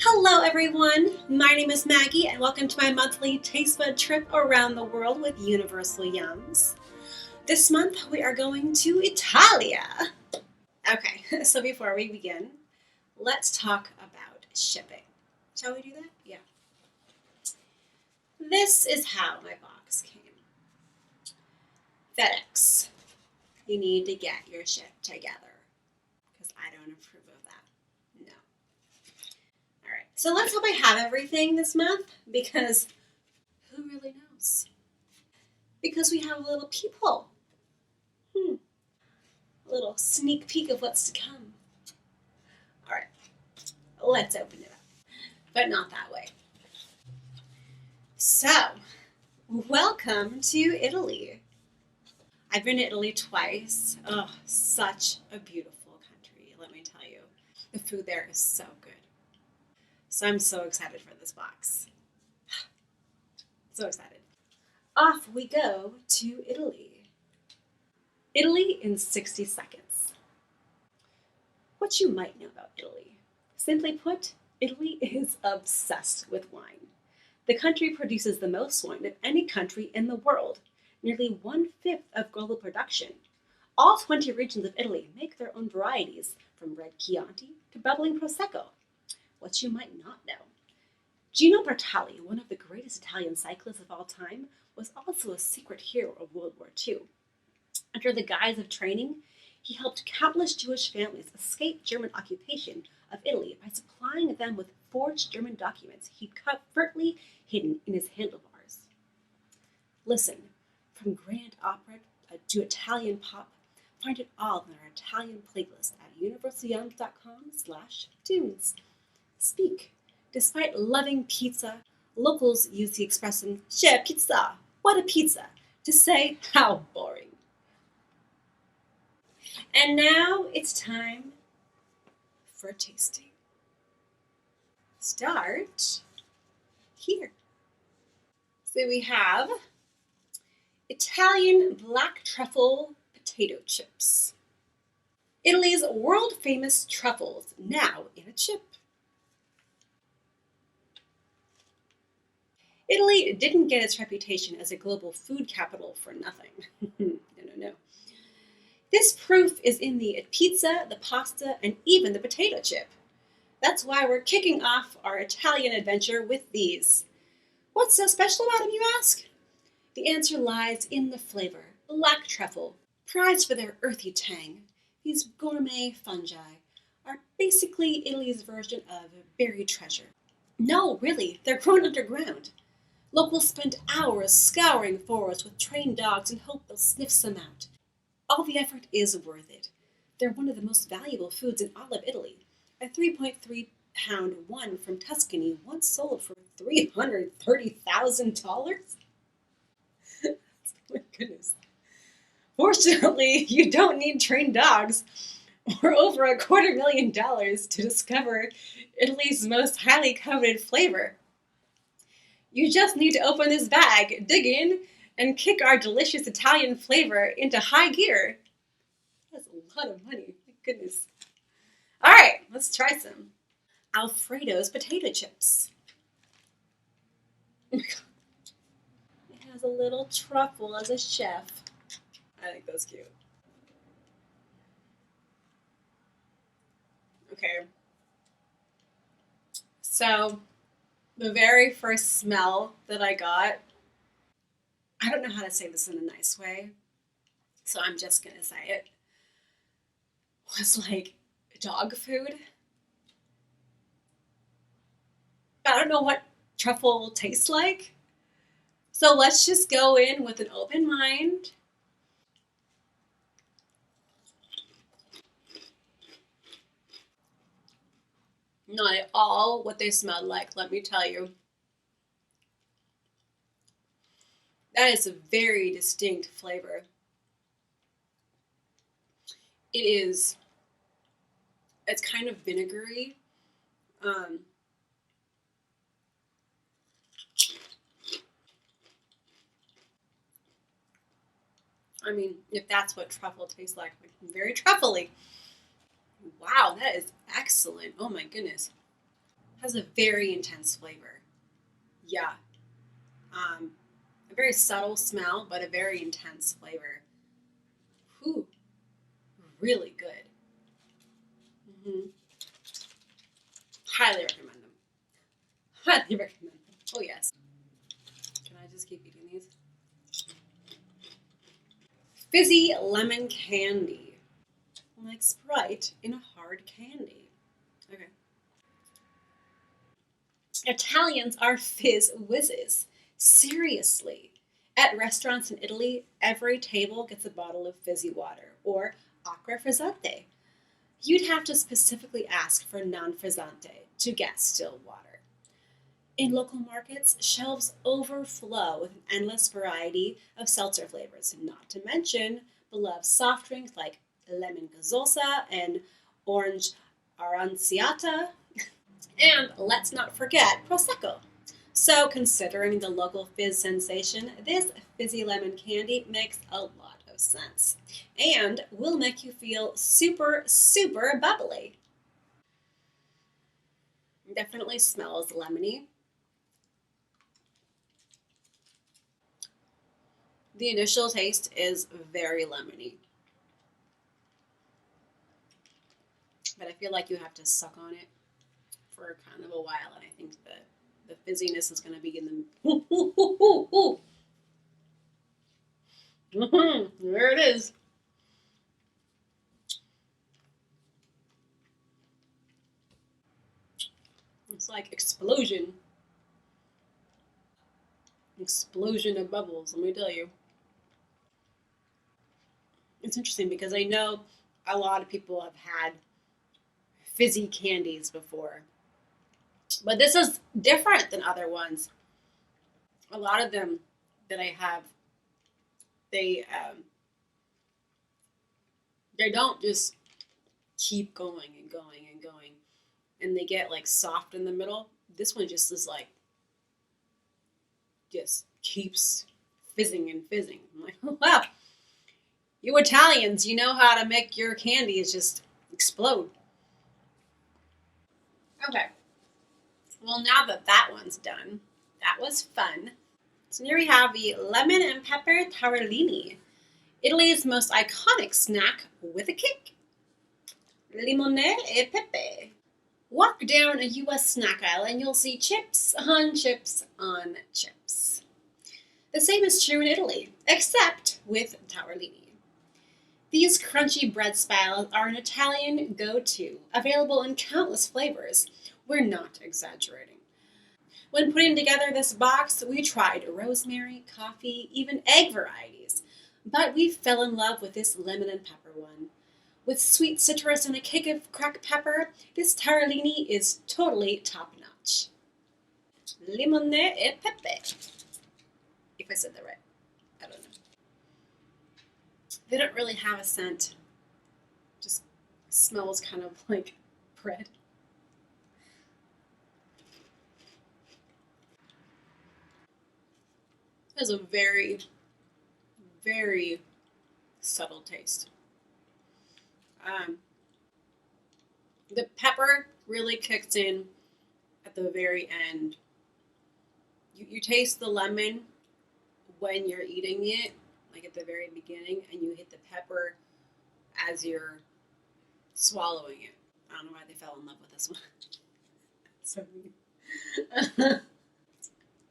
Hello everyone, my name is Maggie and welcome to my monthly taste bud trip around the world with Universal Yums. This month we are going to Italia. Okay, so before we begin, let's talk about shipping. Shall we do that? Yeah. This is how my box came. FedEx. You need to get your shit together because I don't approve of that. No. Alright, so let's hope I have everything this month because who really knows? Because we have a little peephole. A little sneak peek of what's to come. Alright, let's open it up. But not that way. So, welcome to Italy. I've been to Italy twice. Oh, such a beautiful country, let me tell you. The food there is so good. So I'm so excited for this box. So excited. Off we go to Italy. Italy in 60 seconds. What you might know about Italy. Simply put, Italy is obsessed with wine. The country produces the most wine of any country in the world, nearly 1/5 of global production. All 20 regions of Italy make their own varieties, from red Chianti to bubbling Prosecco. What you might not know. Gino Bartali, one of the greatest Italian cyclists of all time, was also a secret hero of World War II. Under the guise of training, he helped countless Jewish families escape German occupation of Italy by supplying them with forged German documents he'd covertly hidden in his handlebars. Listen, from grand opera to Italian pop, find it all in our Italian playlist at universalyums.com/tunes. Speak. Despite loving pizza, locals use the expression "C'è pizza," what a pizza, to say how boring. And now it's time for tasting. Start here. So we have Italian black truffle potato chips. Italy's world famous truffles, now in a chip. Italy didn't get its reputation as a global food capital for nothing. No. This proof is in the pizza, the pasta, and even the potato chip. That's why we're kicking off our Italian adventure with these. What's so special about them, you ask? The answer lies in the flavor. Black truffle, prized for their earthy tang. These gourmet fungi are basically Italy's version of buried treasure. No, really, they're grown underground. Locals spend hours scouring forests with trained dogs and hope they'll sniff some out. All the effort is worth it. They're one of the most valuable foods in all of Italy. A 3.3-pound one from Tuscany once sold for $330,000. My goodness. Fortunately, you don't need trained dogs or over $250,000 to discover Italy's most highly coveted flavor. You just need to open this bag, dig in, and kick our delicious Italian flavor into high gear. That's a lot of money. My goodness. All right, let's try some. Alfredo's potato chips. It has a little truffle as a chef. I think that's cute. Okay. So, the very first smell that I got, I don't know how to say this in a nice way, so I'm just going to say it, was like dog food. I don't know what truffle tastes like, so let's just go in with an open mind. Not at all what they smelled like, let me tell you. That is a very distinct flavor. It's kind of vinegary. I mean, if that's what truffle tastes like very truffly. Wow, that is excellent. Oh my goodness. Has a very intense flavor. Yeah. A very subtle smell, but a very intense flavor. Whew. Really good. Hmm. Highly recommend them. Highly recommend them. Oh, yes. Can I just keep eating these? Fizzy lemon candy. Like Sprite in a hard candy. Okay. Italians are fizz whizzes. Seriously. At restaurants in Italy, every table gets a bottle of fizzy water or acqua frizzante. You'd have to specifically ask for non frizzante to get still water. In local markets, shelves overflow with an endless variety of seltzer flavors, not to mention beloved soft drinks like lemon gazzosa and orange aranciata. And let's not forget Prosecco. So, considering the local fizz sensation, this fizzy lemon candy makes a lot of sense and will make you feel super, super bubbly. Definitely smells lemony. The initial taste is very lemony, but I feel like you have to suck on it for kind of a while, and I think that the fizziness is going to be in the. There it is. It's like explosion. Explosion of bubbles, let me tell you. It's interesting because I know a lot of people have had fizzy candies before, but this is different than other ones. A lot of them that I have, they they don't just keep going and going and going, and they get like soft in the middle. This one just is like just keeps fizzing and fizzing. I'm like, oh, wow, you Italians, you know how to make your candies just explode. Okay, well, now that that one's done, that was fun. So here we have the lemon and pepper Tarallini, Italy's most iconic snack with a kick. Limone e Pepe. Walk down a US snack aisle and you'll see chips on chips on chips. The same is true in Italy, except with Tarallini. These crunchy bread spirals are an Italian go-to, available in countless flavors. We're not exaggerating. When putting together this box, we tried rosemary, coffee, even egg varieties, but we fell in love with this lemon and pepper one. With sweet citrus and a kick of cracked pepper, this Tarallini is totally top-notch. Limone e Pepe. If I said that right. I don't know. They don't really have a scent. Just smells kind of like bread. It has a very, very subtle taste. The pepper really kicks in at the very end. You taste the lemon when you're eating it, like at the very beginning, and you hit the pepper as you're swallowing it. I don't know why they fell in love with this one. So mean.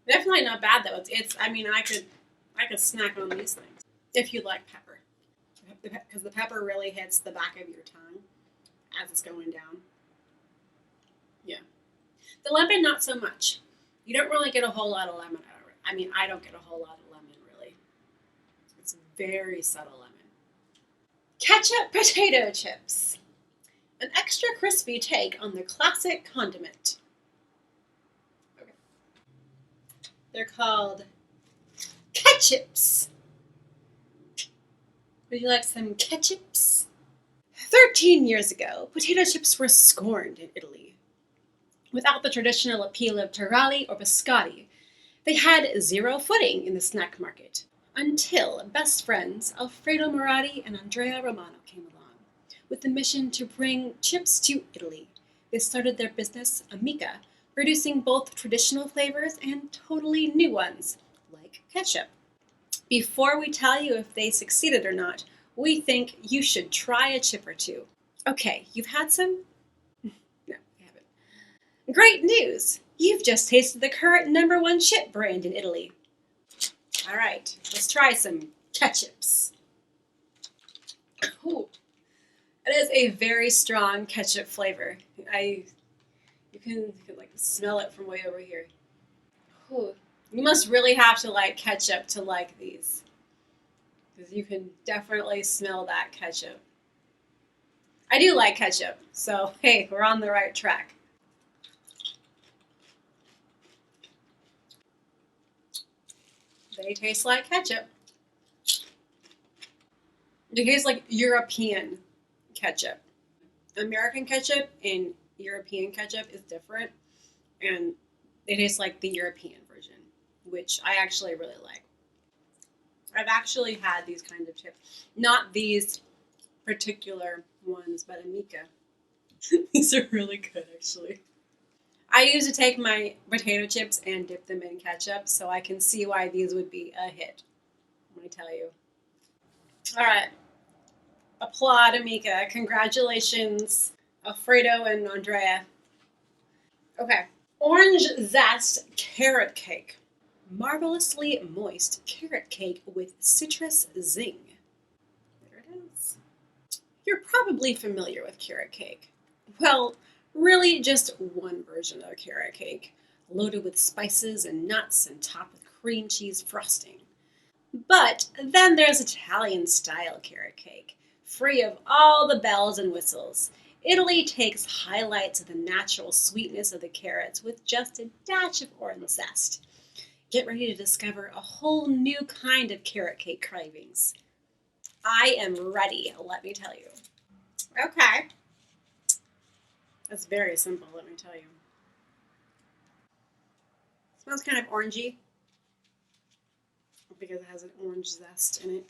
Definitely not bad though. It's. I mean, I could snack on these things if you like pepper, because the pepper really hits the back of your tongue as it's going down. Yeah. The lemon, not so much. You don't really get a whole lot of lemon out of it. I mean, I don't get a whole lot of lemon, really. It's very subtle lemon. Ketchup potato chips. An extra crispy take on the classic condiment. Okay. They're called Ketchips. Would you like some ketchups? 13 years ago, potato chips were scorned in Italy. Without the traditional appeal of Taralli or biscotti, they had zero footing in the snack market until best friends Alfredo Moratti and Andrea Romano came along with the mission to bring chips to Italy. They started their business, Amica, producing both traditional flavors and totally new ones, like ketchup. Before we tell you if they succeeded or not, we think you should try a chip or two. Okay, you've had some? No, you haven't. Great news! You've just tasted the current #1 chip brand in Italy. All right, let's try some ketchups. Ooh, it is a very strong ketchup flavor. You can like smell it from way over here. Ooh, you must really have to like ketchup to like these, because you can definitely smell that ketchup. I do like ketchup, so hey, we're on the right track. They taste like ketchup. They taste like European ketchup. American ketchup and European ketchup is different, and it tastes like the European version, which I actually really like. I've actually had these kinds of chips, not these particular ones, but Amica. These are really good, actually. I used to take my potato chips and dip them in ketchup, so I can see why these would be a hit. Let me tell you. All right, applaud Amica. Congratulations, Alfredo and Andrea. Okay, orange zest carrot cake. Marvelously moist carrot cake with citrus zing. There it is. You're probably familiar with carrot cake. Well, really just one version of carrot cake, loaded with spices and nuts and topped with cream cheese frosting. But then there's Italian style carrot cake, free of all the bells and whistles. Italy takes highlights of the natural sweetness of the carrots with just a dash of orange zest. Get ready to discover a whole new kind of carrot cake cravings. I am ready, let me tell you. Okay. That's very simple, let me tell you. Smells kind of orangey because it has an orange zest in it.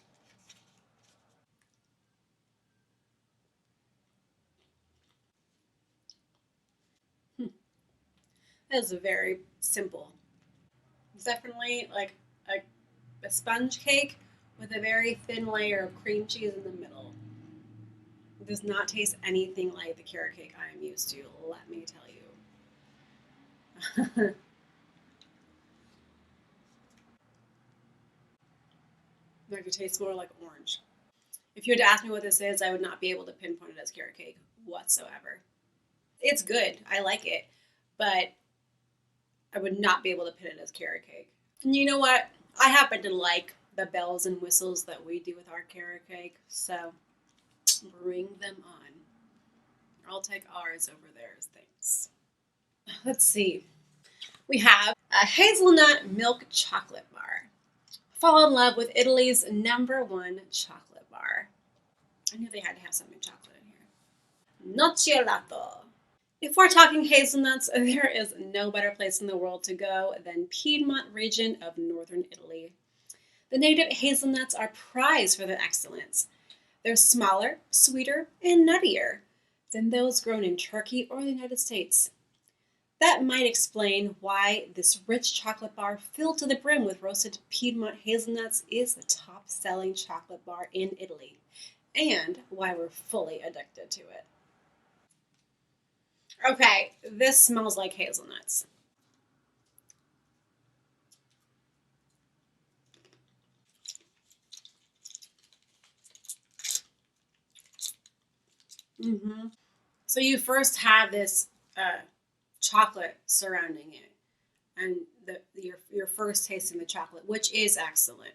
That is very simple. It's definitely like a sponge cake with a very thin layer of cream cheese in the middle. It does not taste anything like the carrot cake I am used to, let me tell you. Like it tastes more like orange. If you had to ask me what this is, I would not be able to pinpoint it as carrot cake whatsoever. It's good. I like it, but I would not be able to pin it as carrot cake. And you know what? I happen to like the bells and whistles that we do with our carrot cake, so bring them on. I'll take ours over theirs, thanks. Let's see. We have a hazelnut milk chocolate bar. Fall in love with Italy's #1 chocolate bar. I knew they had to have something chocolate in here. Nocciolato. If we're talking hazelnuts, there is no better place in the world to go than Piedmont region of northern Italy. The native hazelnuts are prized for their excellence. They're smaller, sweeter, and nuttier than those grown in Turkey or the United States. That might explain why this rich chocolate bar filled to the brim with roasted Piedmont hazelnuts is the top-selling chocolate bar in Italy, and why we're fully addicted to it. Okay, this smells like hazelnuts. Mm-hmm. So you first have this chocolate surrounding it, and your first tasting the chocolate, which is excellent.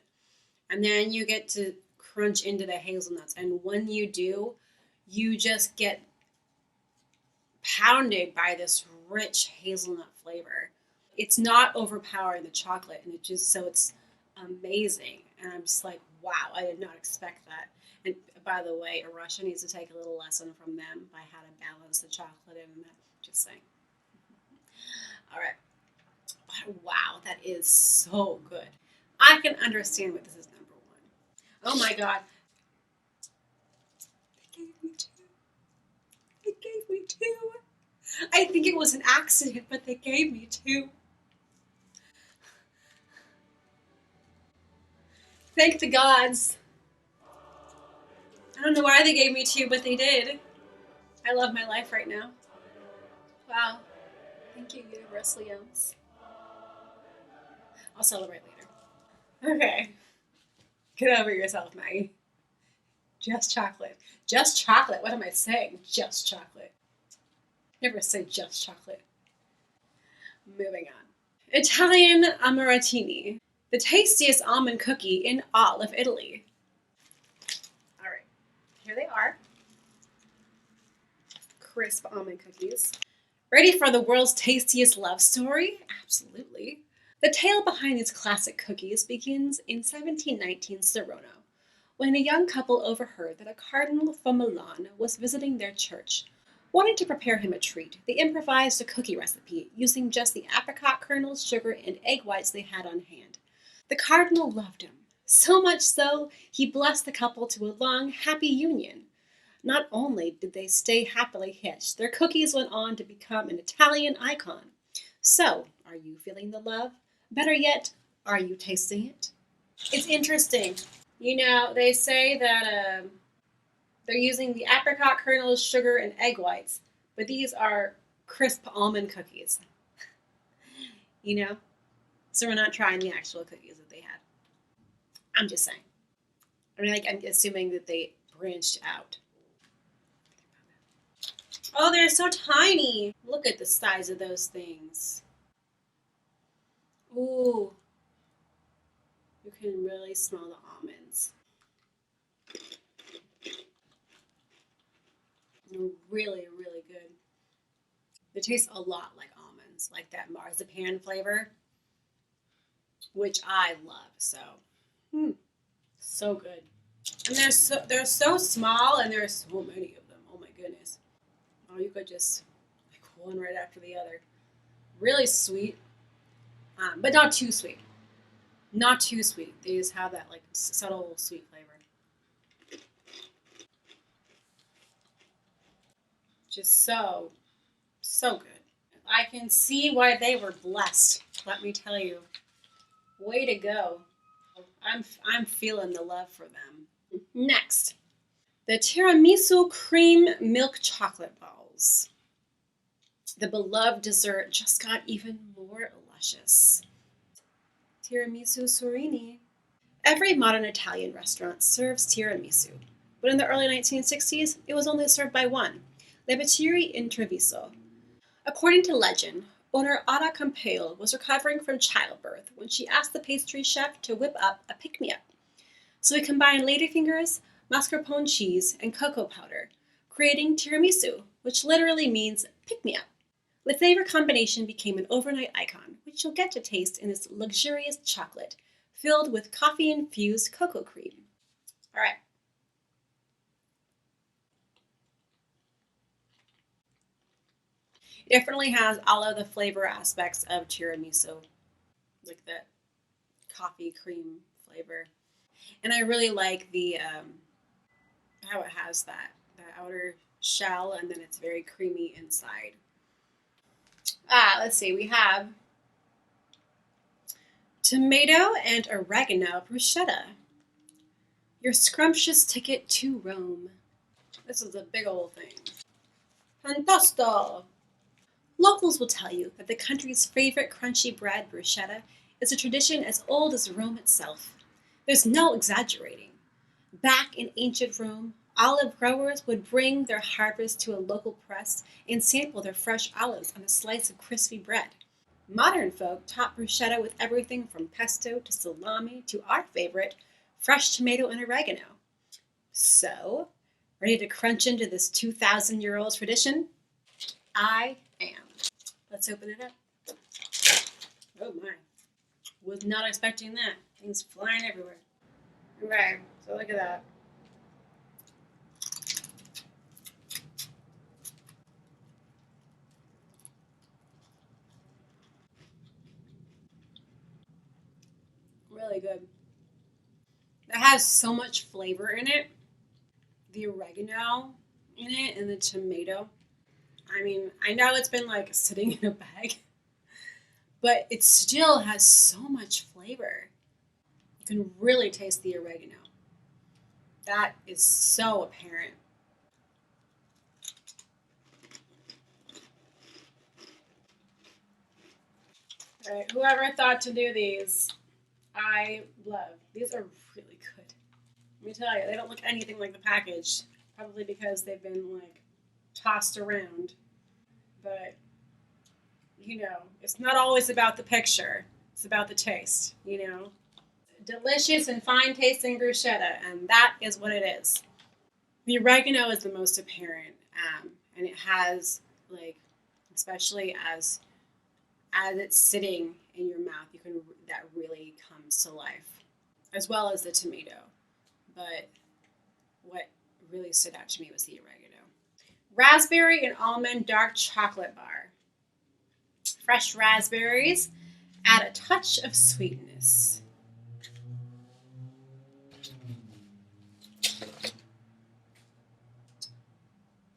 And then you get to crunch into the hazelnuts, and when you do, you just get pounded by this rich hazelnut flavor. It's not overpowering the chocolate, and it's amazing. And I'm just like, wow, I did not expect that. And by the way, Russia needs to take a little lesson from them by how to balance the chocolate in that. Just saying. All right. Wow, that is so good. I can understand why this is #1. Oh my god. They gave me two. They gave me two. I think it was an accident, but they gave me two. Thank the gods. I don't know why they gave me two, but they did. I love my life right now. Wow. Thank you, Universal Yums. I'll celebrate later. Okay. Get over yourself, Maggie. Just chocolate. Just chocolate. What am I saying? Just chocolate. Never say just chocolate. Moving on. Italian Amarettini. The tastiest almond cookie in all of Italy. All right. Here they are. Crisp almond cookies. Ready for the world's tastiest love story? Absolutely. The tale behind these classic cookies begins in 1719 Saronno, when a young couple overheard that a cardinal from Milan was visiting their church. Wanting to prepare him a treat, they improvised a cookie recipe using just the apricot kernels, sugar, and egg whites they had on hand. The cardinal loved him, so much so he blessed the couple to a long, happy union. Not only did they stay happily hitched, their cookies went on to become an Italian icon. So, are you feeling the love? Better yet, are you tasting it? It's interesting. You know, they say that they're using the apricot kernels, sugar, and egg whites, but these are crisp almond cookies. You know? So we're not trying the actual cookies that they had. I'm just saying. I mean, like, I'm assuming that they branched out. Oh, they're so tiny. Look at the size of those things. Ooh. You can really smell the almonds. They're really, really good. They taste a lot like almonds, like that marzipan flavor, which I love. So, so good. And they're so small, and there's so many of them. Oh my goodness. Oh, you could just like one right after the other. Really sweet, but not too sweet. Not too sweet. They just have that like subtle sweet flavor. Just so, so good. I can see why they were blessed. Let me tell you. Way to go. I'm feeling the love for them. Next, the tiramisu cream milk chocolate balls. The beloved dessert just got even more luscious. Tiramisu Sorini. Every modern Italian restaurant serves tiramisu, but in the early 1960s, it was only served by one, Laurieri in Treviso. According to legend, owner Ada Campeo was recovering from childbirth when she asked the pastry chef to whip up a pick-me-up. So he combined ladyfingers, mascarpone cheese, and cocoa powder, creating tiramisu, which literally means pick-me-up. The flavor combination became an overnight icon, which you'll get to taste in this luxurious chocolate, filled with coffee-infused cocoa cream. All right. It definitely has all of the flavor aspects of tiramisu, like that coffee cream flavor. And I really like the how it has that outer shell and then it's very creamy inside. Let's see. We have tomato and oregano bruschetta. Your scrumptious ticket to Rome. This is a big old thing. Pantosto. Locals will tell you that the country's favorite crunchy bread, bruschetta, is a tradition as old as Rome itself. There's no exaggerating. Back in ancient Rome, olive growers would bring their harvest to a local press and sample their fresh olives on a slice of crispy bread. Modern folk top bruschetta with everything from pesto to salami to our favorite, fresh tomato and oregano. So, ready to crunch into this 2,000-year-old tradition? I am. Let's open it up. Oh my. Was not expecting that. Things flying everywhere. Okay, so look at that. Really good. It has so much flavor in it. The oregano in it and the tomato. I mean, I know it's been like sitting in a bag, but it still has so much flavor. You can really taste the oregano. That is so apparent. All right, whoever thought to do these, I love. These are really good. Let me tell you, they don't look anything like the package. Probably because they've been like tossed around. But, you know, it's not always about the picture. It's about the taste, you know. Delicious and fine tasting bruschetta, and that is what it is. The oregano is the most apparent, and it has like, especially as it's sitting in your mouth, you can that really comes to life, as well as the tomato. But what really stood out to me was the oregano. Raspberry and almond dark chocolate bar. Fresh raspberries add a touch of sweetness.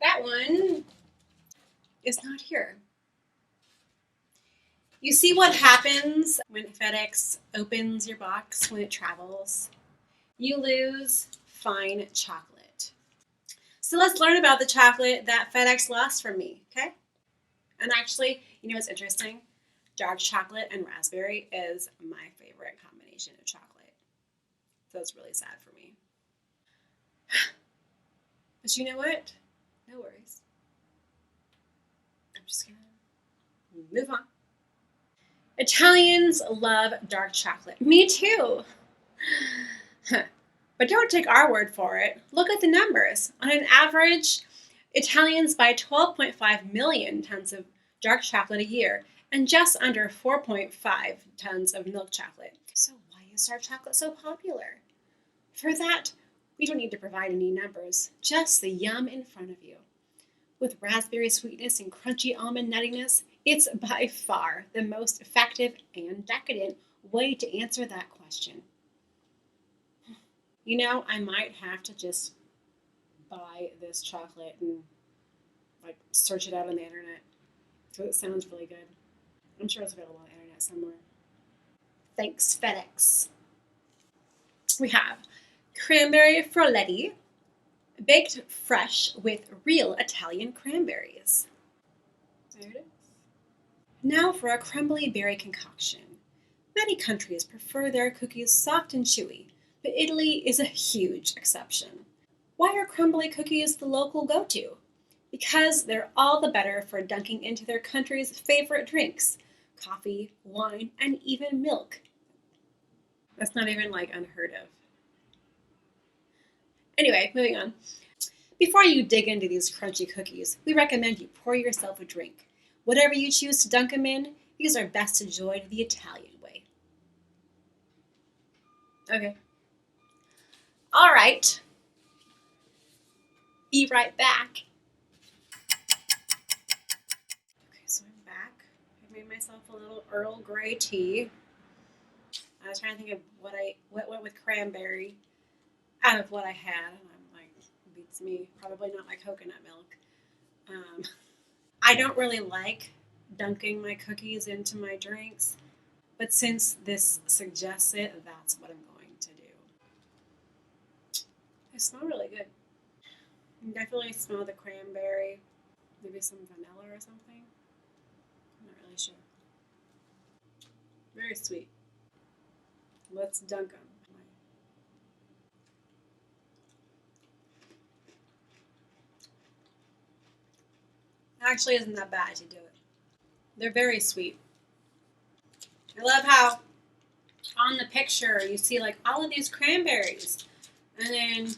That one is not here. You see what happens when FedEx opens your box when it travels? You lose fine chocolate. So let's learn about the chocolate that FedEx lost from me, okay? And actually, you know what's interesting? Dark chocolate and raspberry is my favorite combination of chocolate. So it's really sad for me. But you know what? No worries. I'm just gonna move on. Italians love dark chocolate. Me too. But don't take our word for it. Look at the numbers. On an average, Italians buy 12.5 million tons of dark chocolate a year and just under 4.5 tons of milk chocolate. So why is dark chocolate so popular? For that, we don't need to provide any numbers, just the yum in front of you. With raspberry sweetness and crunchy almond nuttiness, it's by far the most effective and decadent way to answer that question. You know, I might have to just buy this chocolate and like search it out on the internet because it sounds really good. I'm sure it's available on the internet somewhere. Thanks, FedEx. We have cranberry frolletti, baked fresh with real Italian cranberries. There it is. Now for a crumbly berry concoction. Many countries prefer their cookies soft and chewy, but Italy is a huge exception. Why are crumbly cookies the local go-to? Because they're all the better for dunking into their country's favorite drinks: coffee, wine, and even milk. That's not even like unheard of. Anyway, moving on. Before you dig into these crunchy cookies, we recommend you pour yourself a drink. Whatever you choose to dunk them in, these are best enjoyed the Italian way. Okay. All right. Be right back. Okay, so I'm back. I made myself a little Earl Grey tea. I was trying to think of what went with cranberry out of what I had, and I'm like, beats me. Probably not my coconut milk. I don't really like dunking my cookies into my drinks, but since this suggests it, that's what I'm going to do. They smell really good. You can definitely smell the cranberry, maybe some vanilla or something. I'm not really sure. Very sweet. Let's dunk them. Actually, isn't that bad to do it. They're very sweet. I love how on the picture you see like all of these cranberries, and then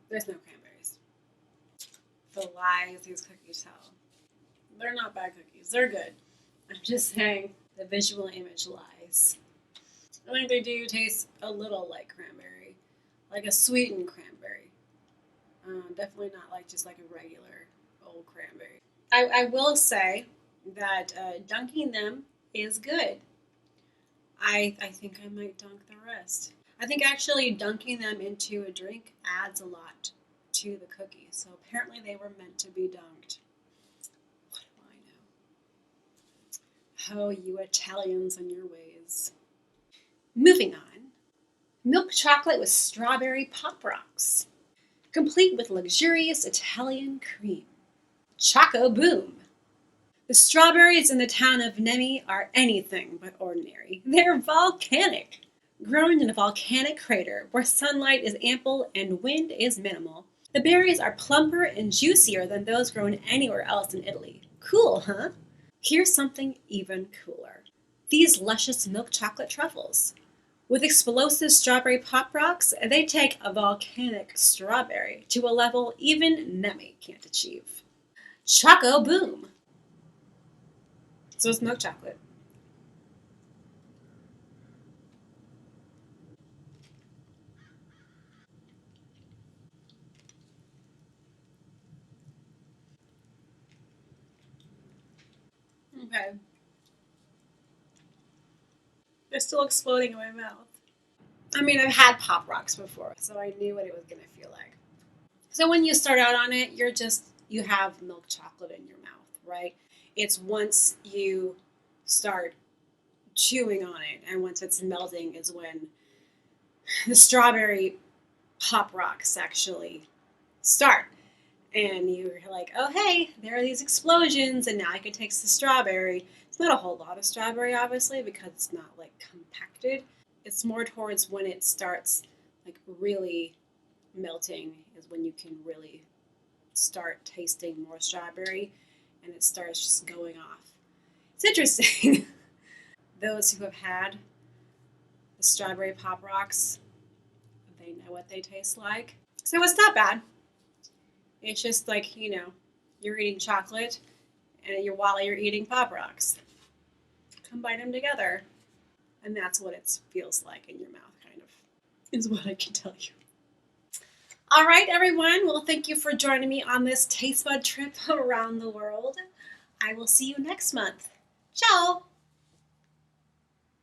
there's no cranberries. The lies these cookies tell. They're not bad cookies. They're good. I'm just saying the visual image lies. I think they do taste a little like cranberry, like a sweetened cranberry. Definitely not like just like a regular old cranberry. I will say that dunking them is good. I think I might dunk the rest. I think actually dunking them into a drink adds a lot to the cookie. So apparently they were meant to be dunked. Oh, you Italians and your ways. Moving on. Milk chocolate with strawberry pop rocks, complete with luxurious Italian cream. Choco Boom. The strawberries in the town of Nemi are anything but ordinary. They're volcanic. Grown in a volcanic crater where sunlight is ample and wind is minimal, the berries are plumper and juicier than those grown anywhere else in Italy. Cool, huh? Here's something even cooler. These luscious milk chocolate truffles. With explosive strawberry pop rocks, they take a volcanic strawberry to a level even Nemi can't achieve. Choco Boom. So it's milk chocolate. Okay. They're still exploding in my mouth. I mean, I've had Pop Rocks before, so I knew what it was going to feel like. So when you start out on it, you have milk chocolate in your mouth, right? It's once you start chewing on it and once it's melting is when the strawberry Pop Rocks actually start. And you're like, oh, hey, there are these explosions, and now I can taste the strawberry. It's not a whole lot of strawberry, obviously, because it's not, like, compacted. It's more towards when it starts, like, really melting is when you can really start tasting more strawberry, and it starts just going off. It's interesting. Those who have had the strawberry Pop Rocks, they know what they taste like. So it's not bad. It's just like, you're eating chocolate and while you're eating Pop Rocks. Combine them together. And that's what it feels like in your mouth, kind of, is what I can tell you. All right, everyone. Well, thank you for joining me on this taste bud trip around the world. I will see you next month. Ciao!